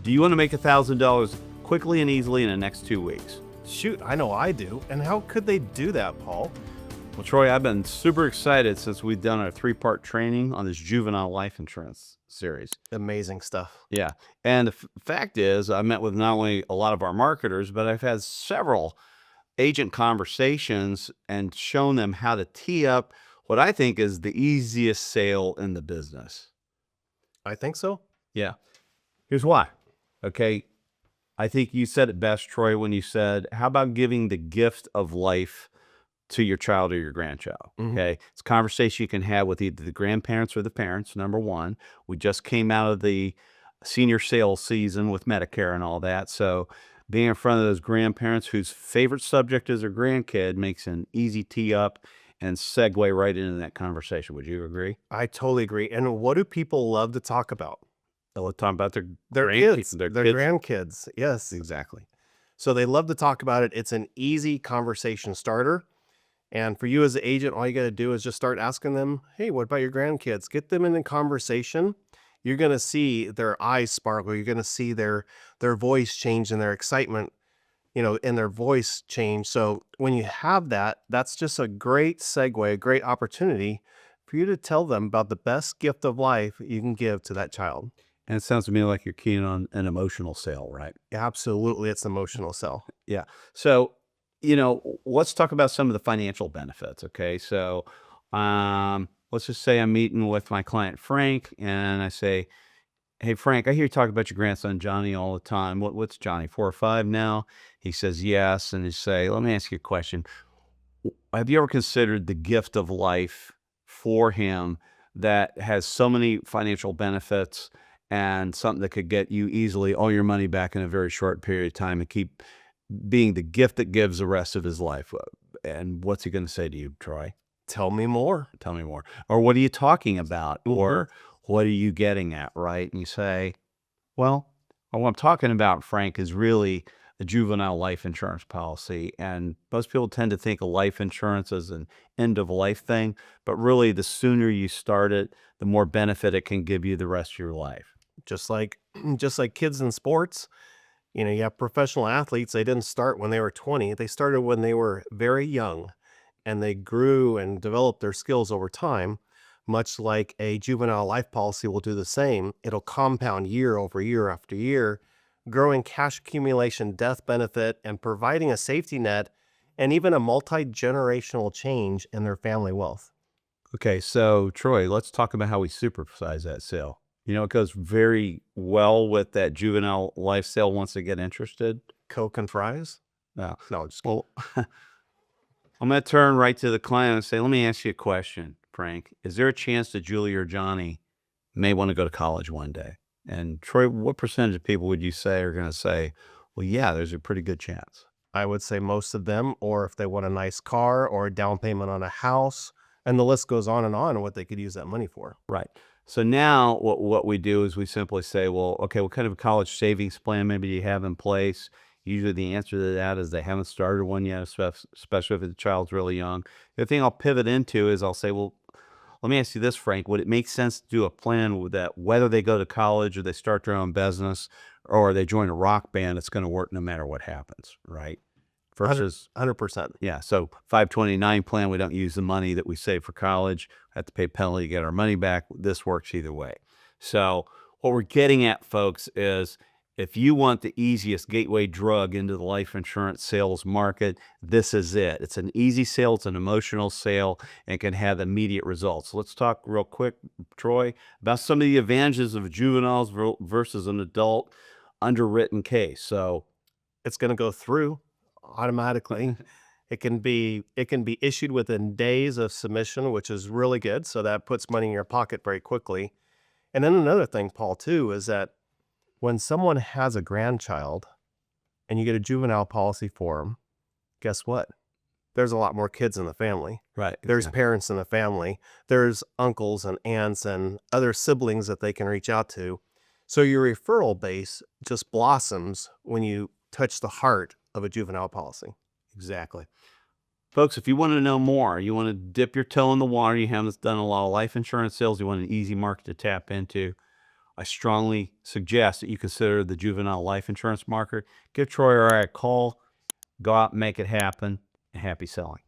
Do you want to make $1,000 quickly and easily in the next 2 weeks? Shoot, I know I do. And how could they do that, Paul? Well, Troy, I've been super excited since we've done our 3-part training on this juvenile life insurance series. Amazing stuff. Yeah. And the fact is, I met with not only a lot of our marketers, but I've had several agent conversations and shown them how to tee up what I think is the easiest sale in the business. I think so. Yeah. Here's why. Okay. I think you said it best, Troy, when you said, how about giving the gift of life to your child or your grandchild? Okay. It's a conversation you can have with either the grandparents or the parents, number one. We just came out of the senior sales season with Medicare and all that. So being in front of those grandparents whose favorite subject is their grandkid makes an easy tee up and segue right into that conversation. Would you agree? I totally agree. And what do people love to talk about? They'll talk about their Kids, their their kids. grandkids. Yes. Exactly. So they love to talk about it. It's an easy conversation starter. And for you as an agent, all you got to do is just start asking them, hey, what about your grandkids? Get them in a conversation. You're going to see their eyes sparkle. You're going to see their voice change and their excitement, in their voice change. So when you have that, that's just a great segue, a great opportunity for you to tell them about the best gift of life you can give to that child. And it sounds to me like you're keen on an emotional sale, right? Absolutely. It's emotional sell. Yeah. So, let's talk about some of the financial benefits. Okay. So, let's just say I'm meeting with my client, Frank, and I say, hey, Frank, I hear you talk about your grandson, Johnny, all the time. What's Johnny, 4 or 5 now? He says, yes. And you say, let me ask you a question. Have you ever considered the gift of life for him that has so many financial benefits and something that could get you easily all your money back in a very short period of time and keep being the gift that gives the rest of his life? And what's he going to say to you, Troy? Tell me more. Tell me more. Or what are you talking about? Or what are you getting at, right? And you say, well, what I'm talking about, Frank, is really the juvenile life insurance policy. And most people tend to think of life insurance as an end of life thing, but really the sooner you start it, the more benefit it can give you the rest of your life. Just like kids in sports, you have professional athletes. They didn't start when they were 20. They started when they were very young, and they grew and developed their skills over time. Much like a juvenile life policy will do the same. It'll compound year over year after year, growing cash accumulation, death benefit, and providing a safety net and even a multi-generational change in their family wealth. Okay, so Troy, let's talk about how we supersize that sale. It goes very well with that juvenile life sale once they get interested. Coke and fries? No. Just kidding. Well, I'm going to turn right to the client and say, let me ask you a question, Frank. Is there a chance that Julie or Johnny may want to go to college one day? And Troy, what percentage of people would you say are going to say, well, yeah, there's a pretty good chance? I would say most of them, or if they want a nice car or a down payment on a house, and the list goes on and what they could use that money for. Right. So now what we do is we simply say, well, okay, what kind of a college savings plan maybe do you have in place? Usually the answer to that is they haven't started one yet, especially if the child's really young. The thing I'll pivot into is I'll say, well, let me ask you this, Frank. Would it make sense to do a plan with that, whether they go to college or they start their own business or they join a rock band, it's going to work no matter what happens, right? Versus 100%. Yeah. So 529 plan, we don't use the money that we save for college. Have to pay penalty to get our money back. This works either way. So what we're getting at, folks, is if you want the easiest gateway drug into the life insurance sales market, this is it. It's an easy sale. It's an emotional sale and can have immediate results. So let's talk real quick, Troy, about some of the advantages of juveniles versus an adult underwritten case. So it's going to go through automatically. It can be issued within days of submission, which is really good. So that puts money in your pocket very quickly. And then another thing, Paul, too, is that when someone has a grandchild and you get a juvenile policy for them, guess what? There's a lot more kids in the family. Right. There's parents in the family. There's uncles and aunts and other siblings that they can reach out to. So your referral base just blossoms when you touch the heart of a juvenile policy. Exactly. Folks, if you want to know more, you want to dip your toe in the water, you haven't done a lot of life insurance sales, you want an easy market to tap into, I strongly suggest that you consider the juvenile life insurance market. Give Troy or I a call. Go out and make it happen. Happy selling.